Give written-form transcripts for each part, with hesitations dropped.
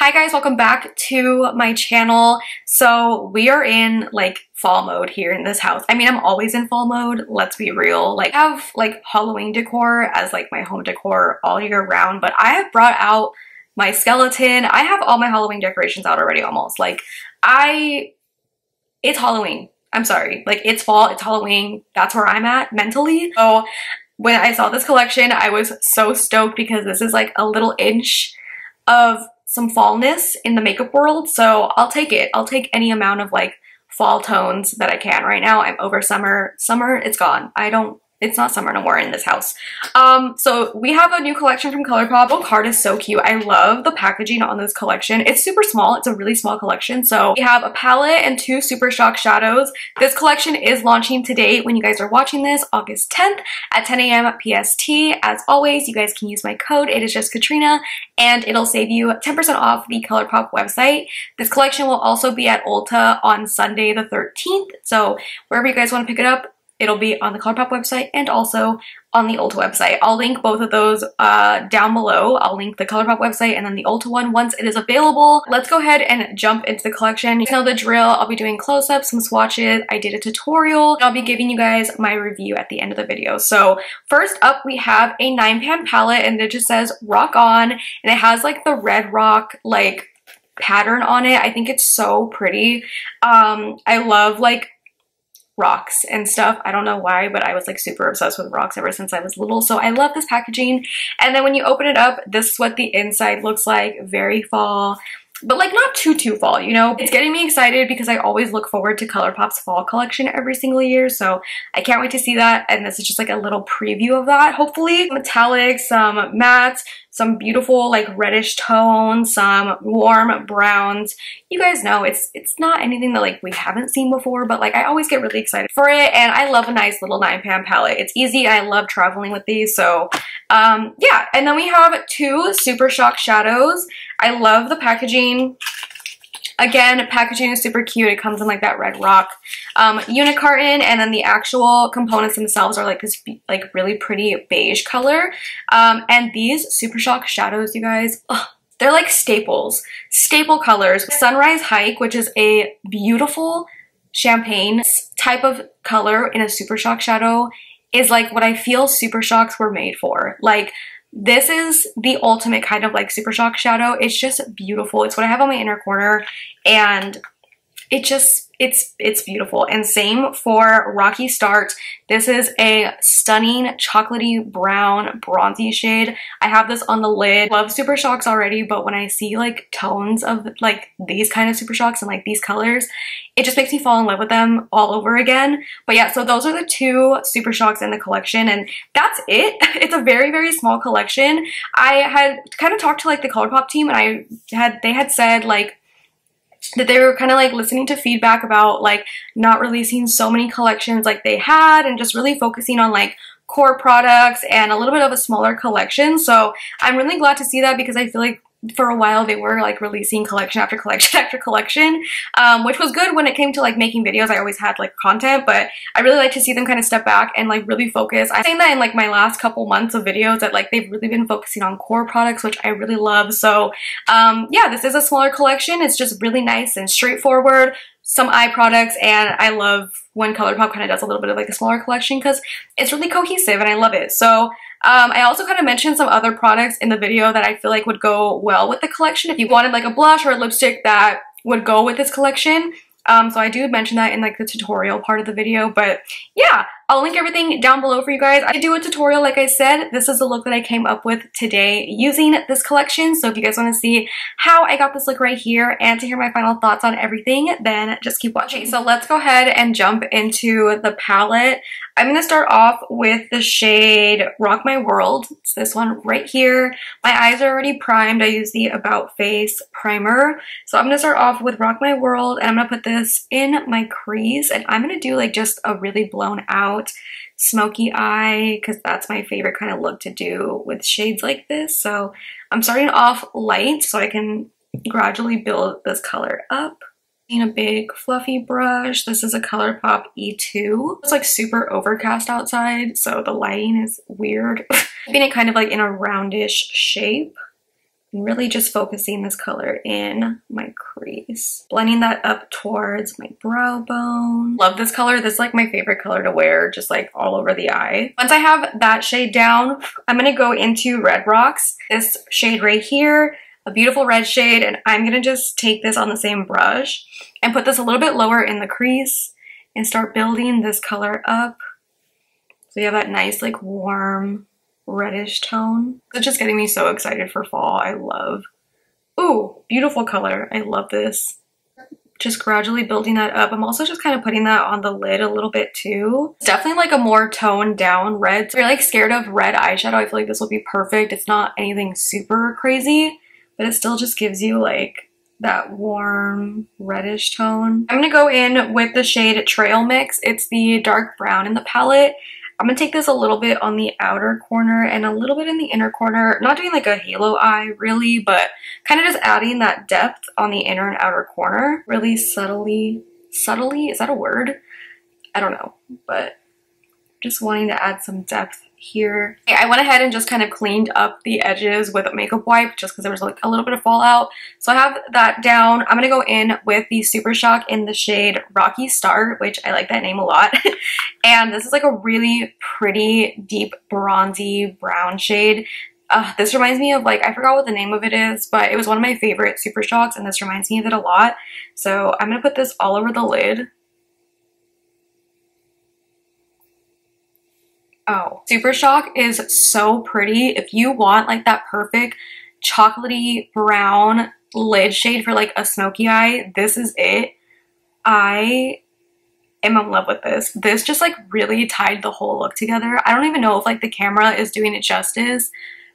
Hi guys, welcome back to my channel. So we are in like fall mode here in this house. I mean, I'm always in fall mode, let's be real. Like I have like Halloween decor as like my home decor all year round, but I have brought out my skeleton. I have all my Halloween decorations out already almost. Like it's Halloween. I'm sorry. Like it's fall, it's Halloween. That's where I'm at mentally. So when I saw this collection, I was so stoked because this is like a little inch of some fallness in the makeup world, so I'll take it. I'll take any amount of like fall tones that I can. Right now I'm over summer. Summer, it's gone. It's not summer no more in this house. So we have a new collection from Colourpop. The card is so cute. I love the packaging on this collection. It's super small. It's a really small collection. So we have a palette and two Super Shock shadows. This collection is launching today when you guys are watching this, August 10th at 10 a.m. PST. As always, you guys can use my code. It is just KATRINA and it'll save you 10% off the Colourpop website. This collection will also be at Ulta on Sunday the 13th. So wherever you guys want to pick it up, it'll be on the Colourpop website and also on the Ulta website. I'll link both of those down below. I'll link the Colourpop website and then the Ulta one once it is available. Let's go ahead and jump into the collection. You know the drill. I'll be doing close-ups, some swatches. I did a tutorial. I'll be giving you guys my review at the end of the video. So first up, we have a 9-pan palette and it just says Rock On and it has like the red rock like pattern on it. I think it's so pretty. I love like rocks and stuff. I don't know why, but I was like super obsessed with rocks ever since I was little. So I love this packaging. And then when you open it up, this is what the inside looks like. Very fall, but like not too fall, you know? It's getting me excited because I always look forward to Colourpop's fall collection every single year. So I can't wait to see that. And this is just like a little preview of that, hopefully. Metallics, some mattes, some beautiful like reddish tones, some warm browns. You guys know it's not anything that like we haven't seen before, but like I always get really excited for it. And I love a nice little 9-pan palette. It's easy. I love traveling with these. So yeah. And then we have two Super Shock shadows. I love the packaging. Again, packaging is super cute. It comes in like that red rock unit carton, and then the actual components themselves are like this like really pretty beige color. And these Super Shock shadows, you guys, they're like staples, staple colors. Sunrise Hike, which is a beautiful champagne type of color in a Super Shock shadow, is like what I feel Super Shocks were made for. Like, this is the ultimate kind of like Super Shock shadow. It's just beautiful. It's what I have on my inner corner and it just, it's beautiful. And same for Rocky Start. This is a stunning chocolatey brown bronzy shade. I have this on the lid. Love Super Shocks already, but when I see like tones of like these kind of Super Shocks and like these colors, it just makes me fall in love with them all over again. But yeah, so those are the two Super Shocks in the collection and that's it. It's a very, very small collection. I had kind of talked to like the Colourpop team and they had said like that they were kind of like listening to feedback about like not releasing so many collections like they had and just really focusing on like core products and a little bit of a smaller collection. So I'm really glad to see that because I feel like for a while they were like releasing collection after collection after collection, which was good when it came to like making videos. I always had like content, but I really like to see them kind of step back and like really focus. I'm saying that in like my last couple months of videos that like they've really been focusing on core products, which I really love. So yeah, this is a smaller collection. It's just really nice and straightforward. Some eye products, and I love when Colourpop kind of does a little bit of like a smaller collection because it's really cohesive and I love it. So I also kind of mentioned some other products in the video that I feel like would go well with the collection if you wanted like a blush or a lipstick that would go with this collection. So I do mention that in like the tutorial part of the video, but yeah, I'll link everything down below for you guys. I did do a tutorial, like I said. This is the look that I came up with today using this collection. So if you guys want to see how I got this look right here and to hear my final thoughts on everything, then just keep watching. So let's go ahead and jump into the palette. I'm going to start off with the shade Rock My World. It's this one right here. My eyes are already primed. I use the About Face primer. So I'm going to start off with Rock My World and I'm going to put this in my crease and I'm going to do like just a really blown out smoky eye because that's my favorite kind of look to do with shades like this. So I'm starting off light so I can gradually build this color up. A big fluffy brush. This is a Colourpop E2. It's like super overcast outside, so the lighting is weird. Keeping it kind of like in a roundish shape. And really just focusing this color in my crease. Blending that up towards my brow bone. Love this color. This is like my favorite color to wear, just like all over the eye. Once I have that shade down, I'm gonna go into Red Rocks. This shade right here, a beautiful red shade, and I'm gonna just take this on the same brush and put this a little bit lower in the crease and start building this color up. So you have that nice like warm reddish tone. It's just getting me so excited for fall. I love. Ooh, beautiful color. I love this. Just gradually building that up. I'm also just kind of putting that on the lid a little bit too. It's definitely like a more toned down red. So if you're like scared of red eyeshadow, I feel like this will be perfect. It's not anything super crazy, but it still just gives you like that warm reddish tone. I'm gonna go in with the shade Trail Mix. It's the dark brown in the palette. I'm gonna take this a little bit on the outer corner and a little bit in the inner corner. Not doing like a halo eye really, but kind of just adding that depth on the inner and outer corner. Really subtly, is that a word? I don't know, but just wanting to add some depth here. Okay, I went ahead and just kind of cleaned up the edges with a makeup wipe just because there was like a little bit of fallout. So I have that down. I'm gonna go in with the Super Shock in the shade Rocky Start, which I like that name a lot. And this is like a really pretty deep bronzy brown shade. This reminds me of like, I forgot what the name of it is, but it was one of my favorite Super Shocks and this reminds me of it a lot. So I'm gonna put this all over the lid. Oh, Super Shock is so pretty. If you want like that perfect chocolatey brown lid shade for like a smoky eye, this is it. I am in love with this. This just like really tied the whole look together. I don't even know if like the camera is doing it justice,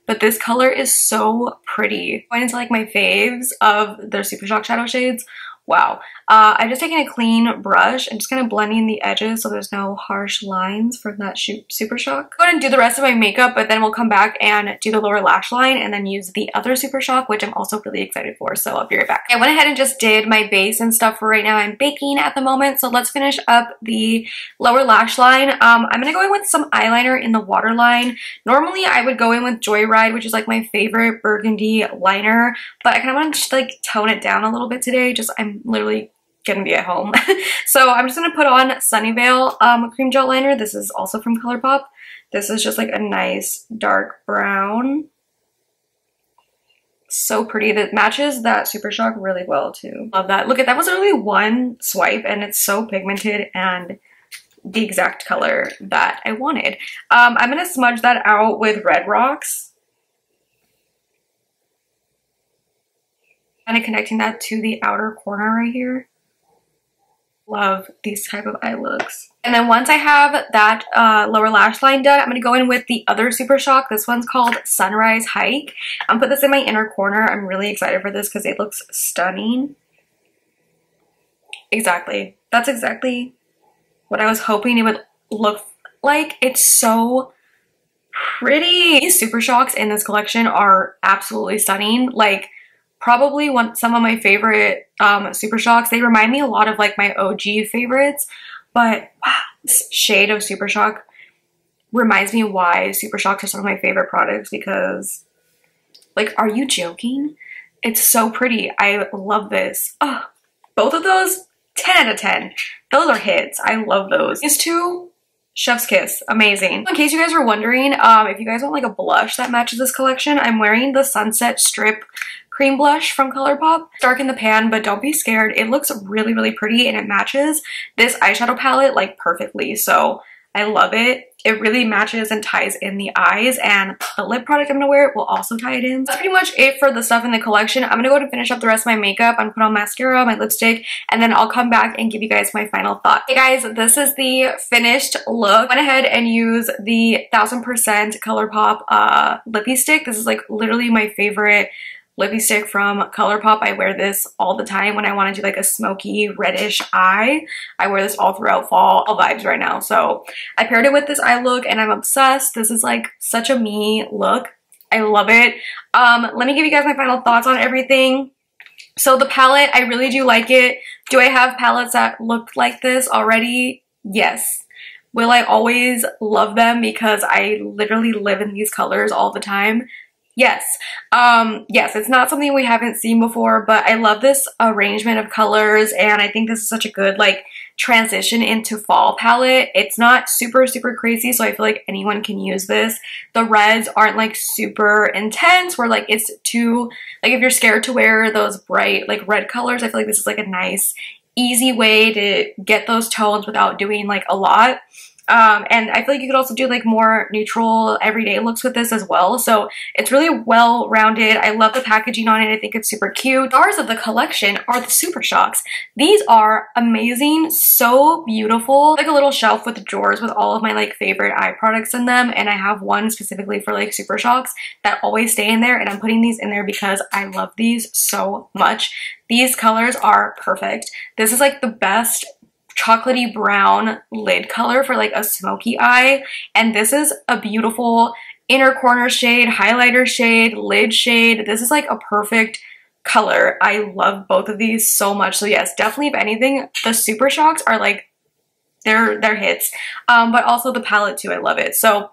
but this color is so pretty. Going into like my faves of their Super Shock shadow shades. Wow. I've just taken a clean brush and just kind of blending the edges so there's no harsh lines from that Super Shock. Go ahead and do the rest of my makeup, but then we'll come back and do the lower lash line and then use the other Super Shock, which I'm also really excited for, so I'll be right back. I went ahead and just did my base and stuff for right now. I'm baking at the moment, so let's finish up the lower lash line. I'm gonna go in with some eyeliner in the waterline. Normally I would go in with Joyride, which is like my favorite burgundy liner, but I kind of want to just like tone it down a little bit today. I'm literally gonna be at home. So I'm just gonna put on Sunnyvale cream gel liner. This is also from Colourpop. This is just like a nice dark brown. So pretty. That matches that Super Shock really well too. Love that. Look at that, was only one swipe and it's so pigmented and the exact color that I wanted. I'm gonna smudge that out with Red Rocks. Kind of connecting that to the outer corner right here. Love these type of eye looks. And then once I have that lower lash line done, I'm going to go in with the other Super Shock. This one's called Sunrise Hike. I'm going to put this in my inner corner. I'm really excited for this because it looks stunning. Exactly. That's exactly what I was hoping it would look like. It's so pretty. These Super Shocks in this collection are absolutely stunning. Like, probably some of my favorite Super Shocks. They remind me a lot of like my OG favorites, but wow, this shade of Super Shock reminds me why Super Shocks are some of my favorite products, because like, are you joking? It's so pretty. I love this. Oh, both of those, 10 out of 10. Those are hits. I love those. These two, chef's kiss. Amazing. In case you guys were wondering, if you guys want like a blush that matches this collection, I'm wearing the Sunset Strip cream blush from Colourpop. Dark in the pan, but don't be scared. It looks really, really pretty and it matches this eyeshadow palette like perfectly. So I love it. It really matches and ties in the eyes, and the lip product I'm gonna wear will also tie it in. That's pretty much it for the stuff in the collection. I'm gonna go to finish up the rest of my makeup. I'm gonna put on mascara, my lipstick, and then I'll come back and give you guys my final thought. Hey guys, this is the finished look. I went ahead and used the 1000% Colourpop lippy stick. This is like literally my favorite lippy stick from Colourpop. I wear this all the time when I want to do like a smoky reddish eye. I wear this all throughout fall, all vibes right now. So I paired it with this eye look and I'm obsessed. This is like such a me look. I love it. Let me give you guys my final thoughts on everything. So the palette, I really do like it. Do I have palettes that look like this already? Yes. Will I always love them because I literally live in these colors all the time? Yes. Yes, it's not something we haven't seen before, but I love this arrangement of colors, and I think this is such a good like transition into fall palette. It's not super crazy, so I feel like anyone can use this. The reds aren't like super intense where like it's too, like if you're scared to wear those bright like red colors, I feel like this is like a nice easy way to get those tones without doing like a lot. And I feel like you could also do like more neutral everyday looks with this as well. So it's really well rounded. I love the packaging on it. I think it's super cute. Stars of the collection are the Super Shocks. These are amazing, so beautiful. Like a little shelf with drawers with all of my like favorite eye products in them. And I have one specifically for like Super Shocks that always stay in there. And I'm putting these in there because I love these so much. These colors are perfect. This is like the best chocolatey brown lid color for like a smoky eye, and this is a beautiful inner corner shade, highlighter shade, lid shade. This is like a perfect color. I love both of these so much. So yes, definitely, if anything, the Super Shocks are like they're hits, but also the palette too. I love it. So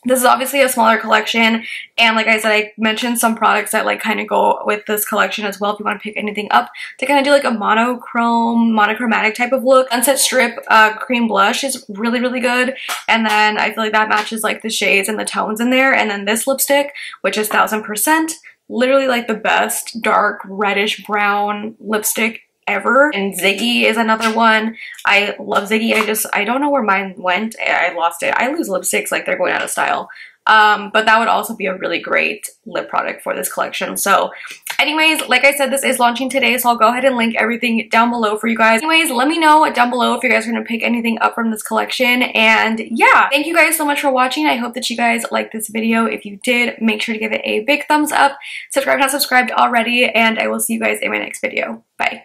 this is obviously a smaller collection, and like I said, I mentioned some products that like kind of go with this collection as well if you want to pick anything up to kind of do like a monochromatic type of look. Sunset Strip cream blush is really good, and then I feel like that matches like the shades and the tones in there. And then this lipstick, which is 1000%, literally like the best dark reddish brown lipstick ever. And Ziggy is another one. I love Ziggy. I don't know where mine went. I lost it. I lose lipsticks like they're going out of style. But that would also be a really great lip product for this collection. So anyways, like I said, this is launching today, so I'll go ahead and link everything down below for you guys. Anyways, let me know down below if you guys are going to pick anything up from this collection. And yeah, thank you guys so much for watching. I hope that you guys liked this video. If you did, make sure to give it a big thumbs up. Subscribe if not subscribed already, and I will see you guys in my next video. Bye.